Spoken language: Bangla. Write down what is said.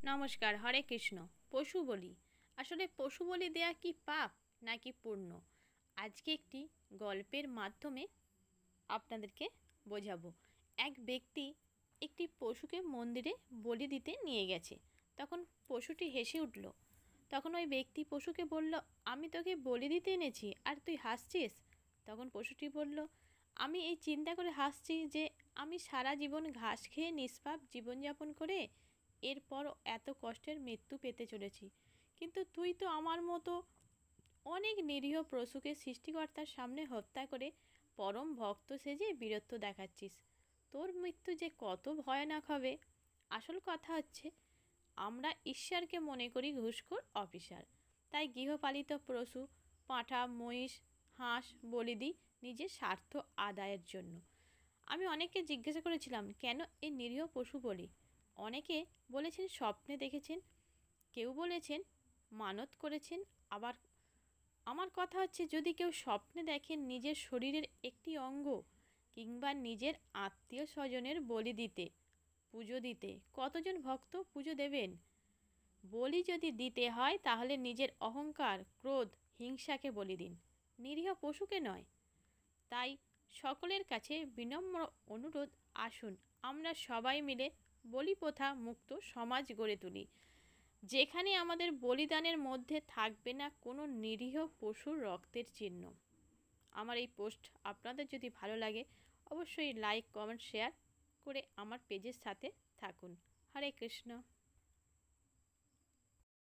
নমস্কার। হরে কৃষ্ণ। পশু বলি, আসলে পশু বলি দেয়া কি পাপ নাকি পুণ্য? আজকে একটি গল্পের মাধ্যমে আপনাদেরকে বোঝাবো। এক ব্যক্তি একটি পশুকে মন্দিরে বলি দিতে নিয়ে গেছে। তখন পশুটি হেসে উঠল। তখন ওই ব্যক্তি পশুকে বলল, আমি তোকে বলি দিতে এনেছি আর তুই হাসছিস? তখন পশুটি বলল, আমি এই চিন্তা করে হাসছি যে আমি সারা জীবন ঘাস খেয়ে নিষ্পাপ জীবনযাপন করে এরপর এত কষ্টের মৃত্যু পেতে চলেছি, কিন্তু তুই তো আমার মতো অনেক নিরীহ পশুকে সৃষ্টিকর্তার সামনে হত্যা করে পরম ভক্ত সেজে বীরত্ব দেখাচ্ছিস। তোর মৃত্যু যে কত ভয়ানক হবে। আসল কথা হচ্ছে, আমরা ঈশ্বরকে মনে করি ঘুষখোর অফিসার, তাই গৃহপালিত পশু পাঁঠা, মহিষ, হাঁস বলি দিই নিজের স্বার্থ আদায়ের জন্য। আমি অনেককে জিজ্ঞাসা করেছিলাম কেন এই নিরীহ পশু বলি। অনেকে বলেছেন স্বপ্নে দেখেছেন, কেউ বলেছেন মানত করেছেন। আবার আমার কথা হচ্ছে, যদি কেউ স্বপ্নে দেখেন নিজের শরীরের একটি অঙ্গ কিংবা নিজের আত্মীয় স্বজনের বলি দিতে, পুজো দিতে, কতজন ভক্ত পুজো দেবেন? বলি যদি দিতে হয় তাহলে নিজের অহংকার, ক্রোধ, হিংসাকে বলি দিন, নিরীহ পশুকে নয়। তাই সকলের কাছে বিনম্র অনুরোধ, আসুন আমরা সবাই মিলে বলি প্রথা মুক্ত সমাজ গড়ে তুলি, যেখানে আমাদের বলিদানের মধ্যে থাকবে না কোনো নিরীহ পশুর রক্তের চিহ্ন। আমার এই পোস্ট আপনাদের যদি ভালো লাগে অবশ্যই লাইক, কমেন্ট, শেয়ার করে আমার পেজের সাথে থাকুন। হরে কৃষ্ণ।